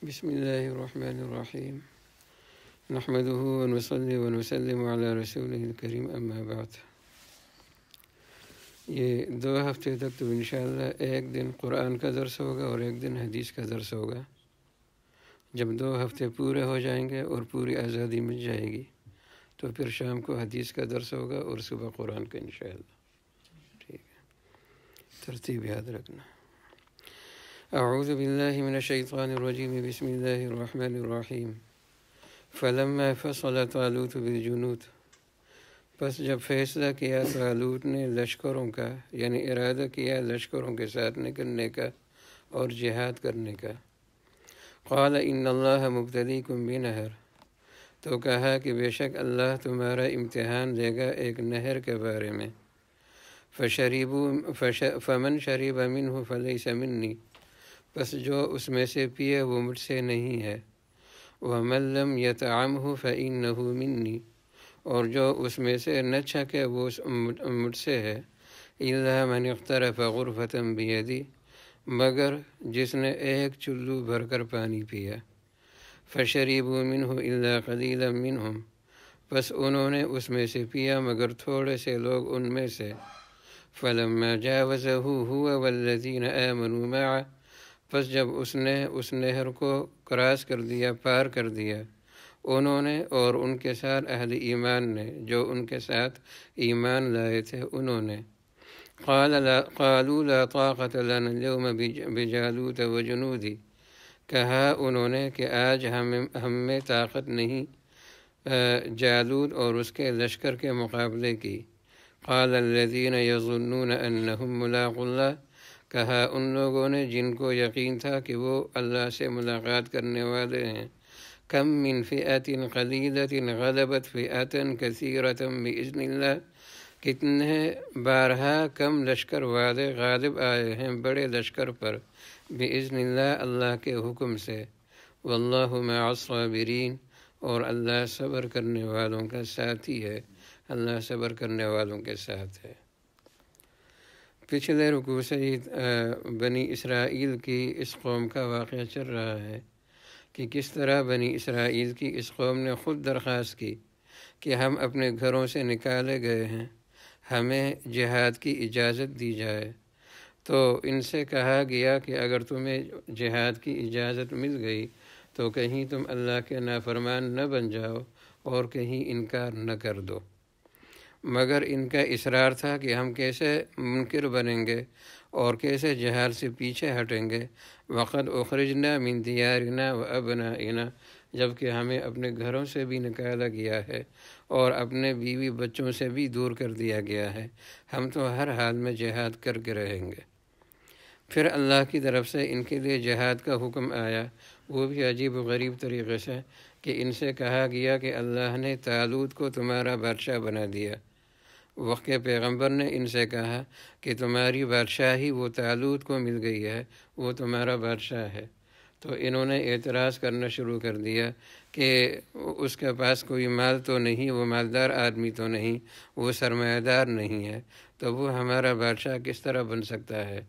بسم اللہ الرحمن الرحیم نحمدہ ونصلی ونسلم علی رسولہ الکریم اما بعد۔ یہ 2 ہفتے تک تو انشاءاللہ ایک دن قرآن کا درس ہوگا اور ایک دن حدیث کا درس ہوگا۔ جب 2 ہفتے پورے ہو جائیں گے اور پوری آزادی مل جائے گی تو پھر شام کو حدیث کا درس ہوگا اور صبح قرآن کا انشاءاللہ۔ ٹھیک ہے، ترتیب یاد رکھنا۔ اعوذ باللہ من الشیطان الرجیم بسم اللہ الرحمن الرحیم فلما فصل طالوت بالجنود، پس جب فیصلہ کیا طالوت نے لشکروں کا، یعنی ارادہ کیا لشکروں کے ساتھ نکلنے کا اور جہاد کرنے کا، قال ان اللہ مبتلیکم بنہر، تو کہا کہ بے شک اللہ تمہارا امتحان لے گا ایک نہر کے بارے میں، فمن شرب منہ فلیس منی، پس جو اس میں سے پیے وہ مجھ سے نہیں ہے، ومن لم یطعمہ فإنہ منی، اور جو اس میں سے نہ چھکے وہ مجھ سے ہے، الا من اغترف غرفۃ بیدی، مگر جس نے ایک چلو بھر کر پانی پیا، فشربوا منہ الا قلیلا منہم، پس انہوں نے اس میں سے پیا مگر تھوڑے سے لوگ ان میں سے، فلما جاوزہ هو والذین آمنوا معه، پس جب اس نے اس نہر کو کراس کر دیا، پار کر دیا، انہوں نے اور ان کے ساتھ اہل ایمان نے جو ان کے ساتھ ایمان لائے تھے انہوں نے، قالوا لا طاقت لنا اليوم بجالوت وجنودی، کہا انہوں نے کہ آج ہم میں طاقت نہیں جالوت اور اس کے لشکر کے مقابلے کی، قال الذین یظنون انہم ملاقو اللہ، کہا ان لوگوں نے جن کو یقین تھا کہ وہ اللہ سے ملاقات کرنے والے ہیں، کم من فئۃ قلیلۃ غلبت فئۃ کثیرۃ بإذن اللہ، کتنے بارہا کم لشکر والے غالب آئے ہیں بڑے لشکر پر، بإذن اللہ اللہ کے حکم سے، واللہ مع الصابرین، اور اللہ صبر کرنے والوں کا ساتھی ہے، اللہ صبر کرنے والوں کے ساتھ ہے۔ پچھلے رکوع سے بنی اسرائیل کی اس قوم کا واقعہ چل رہا ہے کہ کس طرح بنی اسرائیل کی اس قوم نے خود درخواست کی کہ ہم اپنے گھروں سے نکالے گئے ہیں، ہمیں جہاد کی اجازت دی جائے، تو ان سے کہا گیا کہ اگر تمہیں جہاد کی اجازت مل گئی تو کہیں تم اللہ کے نافرمان نہ بن جاؤ اور کہیں انکار نہ کر دو، مگر ان کا اصرار تھا کہ ہم کیسے منکر بنیں گے اور کیسے جہاد سے پیچھے ہٹیں گے، وقد اخرجنا من دیارنا وابنائنا، جبکہ ہمیں اپنے گھروں سے بھی نکالا گیا ہے اور اپنے بیوی بچوں سے بھی دور کر دیا گیا ہے، ہم تو ہر حال میں جہاد کر کے رہیں گے۔ پھر اللہ کی طرف سے ان کے لیے جہاد کا حکم آیا، وہ بھی عجیب و غریب طریقے سے، کہ ان سے کہا گیا کہ اللہ نے طالوت کو تمہارا بادشاہ بنا دیا۔ وقت کے پیغمبر نے ان سے کہا کہ تمہاری بادشاہی وہ طالوت کو مل گئی ہے، وہ تمہارا بادشاہ ہے، تو انہوں نے اعتراض کرنا شروع کر دیا کہ اس کے پاس کوئی مال تو نہیں، وہ مالدار آدمی تو نہیں، وہ سرمایہ دار نہیں ہے، تو وہ ہمارا بادشاہ کس طرح بن سکتا ہے؟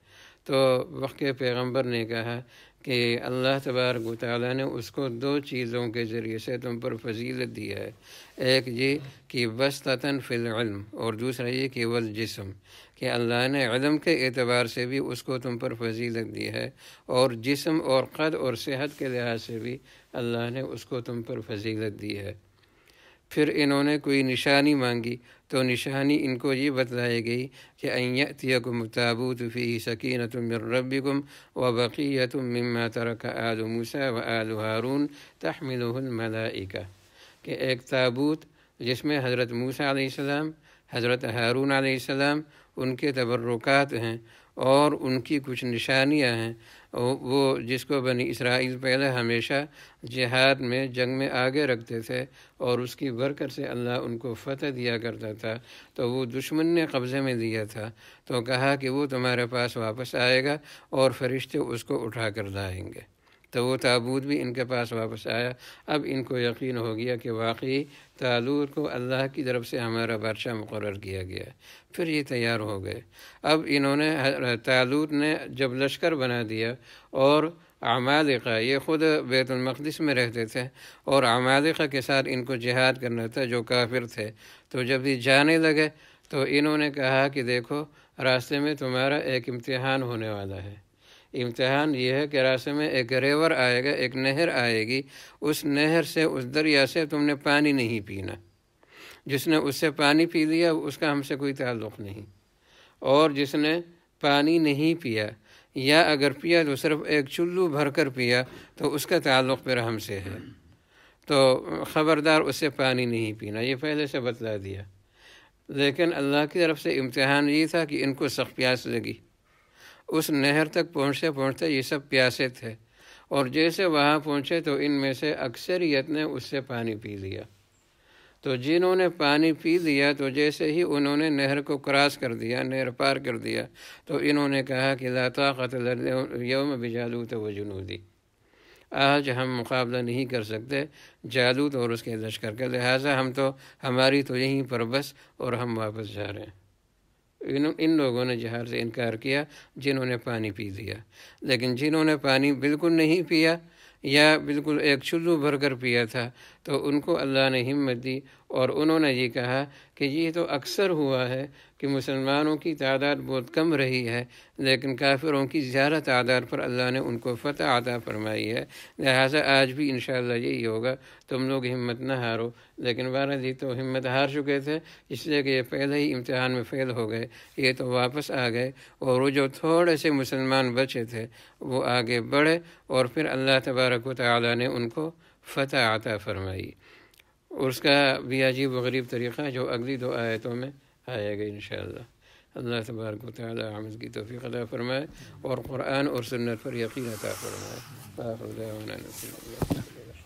تو وقت کے پیغمبر نے کہا کہ اللہ تبارک و تعالیٰ نے اس کو 2 چیزوں کے ذریعے سے تم پر فضیلت دی ہے، ایک یہ کہ بسطۃ فی العلم، اور دوسرا یہ کہ والجسم، کہ اللہ نے علم کے اعتبار سے بھی اس کو تم پر فضیلت دی ہے، اور جسم اور قد اور صحت کے لحاظ سے بھی اللہ نے اس کو تم پر فضیلت دی ہے۔ پھر انہوں نے کوئی نشانی مانگی تو نشانی ان کو یہ بتلائی گئی کہ ان یأتیکم التابوت فیہ سکینۃ من ربکم وبقیۃ مما ترک آل موسیٰ وآل ہارون تحملہ الملائکہ، کہ ایک تابوت جس میں حضرت موسیٰ علیہ السلام، حضرت ہارون علیہ السلام، ان کے تبرکات ہیں اور ان کی کچھ نشانیاں ہیں، وہ جس کو بنی اسرائیل پہلے ہمیشہ جہاد میں جنگ میں آگے رکھتے تھے اور اس کی برکت سے اللہ ان کو فتح دیا کرتا تھا، تو وہ دشمن نے قبضے میں لیا تھا، تو کہا کہ وہ تمہارے پاس واپس آئے گا اور فرشتے اس کو اٹھا کر لائیں گے، تو وہ تابوت بھی ان کے پاس واپس آیا۔ اب ان کو یقین ہو گیا کہ واقعی طالوت کو اللہ کی طرف سے ہمارا بادشاہ مقرر کیا گیا ہے۔ پھر یہ تیار ہو گئے۔ اب انہوں نے طالوت نے جب لشکر بنا دیا اور عمالقہ یہ خود بیت المقدس میں رہتے تھے اور عمالقہ کے ساتھ ان کو جہاد کرنا تھا جو کافر تھے۔ تو جب یہ جانے لگے تو انہوں نے کہا کہ دیکھو راستے میں تمہارا ایک امتحان ہونے والا ہے۔ امتحان یہ ہے کہ راستے میں ایک ریور آئے گا، ایک نہر آئے گی، اس نہر سے اس دریا سے تم نے پانی نہیں پینا، جس نے اس سے پانی پی لیا اس کا ہم سے کوئی تعلق نہیں، اور جس نے پانی نہیں پیا یا اگر پیا تو صرف ایک چلو بھر کر پیا تو اس کا تعلق پھر ہم سے ہے، تو خبردار اس سے پانی نہیں پینا، یہ پہلے سے بتلا دیا۔ لیکن اللہ کی طرف سے امتحان یہ تھا کہ ان کو سخت پیاس لگی، اس نہر تک پہنچتے پہنچتے یہ سب پیاسے تھے، اور جیسے وہاں پہنچے تو ان میں سے اکثریت نے اس سے پانی پی لیا۔ تو جنہوں نے پانی پی لیا تو جیسے ہی انہوں نے نہر کو کراس کر دیا، نہر پار کر دیا، تو انہوں نے کہا کہ لا طاقت لنا اليوم بجالوت وجنودی، آج ہم مقابلہ نہیں کر سکتے جالوت اور اس کے لشکر کا، لہٰذا ہماری تو یہیں پر بس، اور ہم واپس جا رہے ہیں۔ ان لوگوں نے جہاد سے انکار کیا جنہوں نے پانی پی لیا، لیکن جنہوں نے پانی بالکل نہیں پیا یا بالکل ایک چلو بھر کر پیا تھا تو ان کو اللہ نے ہمت دی، اور انہوں نے یہ کہا کہ یہ تو اکثر ہوا ہے کہ مسلمانوں کی تعداد بہت کم رہی ہے لیکن کافروں کی زیادہ تعداد پر اللہ نے ان کو فتح عطا فرمائی ہے، لہٰذا آج بھی انشاءاللہ یہی ہوگا، تم لوگ ہمت نہ ہارو۔ لیکن بہرحال یہ تو ہمت ہار چکے تھے، اس لیے کہ یہ پہلے ہی امتحان میں فیل ہو گئے، یہ تو واپس آ گئے، اور وہ جو تھوڑے سے مسلمان بچے تھے وہ آگے بڑھے، اور پھر اللہ تبارک و تعالیٰ نے ان کو فتح عطا فرمائی۔ اور اس کا بھی عجیب و غریب طریقہ جو اگلی 2 آیتوں میں آئے گا انشاءاللہ۔ اللہ تبارک و تعالیٰ عمل کی توفیق عطا فرمائے اور قرآن اور سنت پر یقین عطا فرمائے۔ آخر دعوانا الحمد للہ۔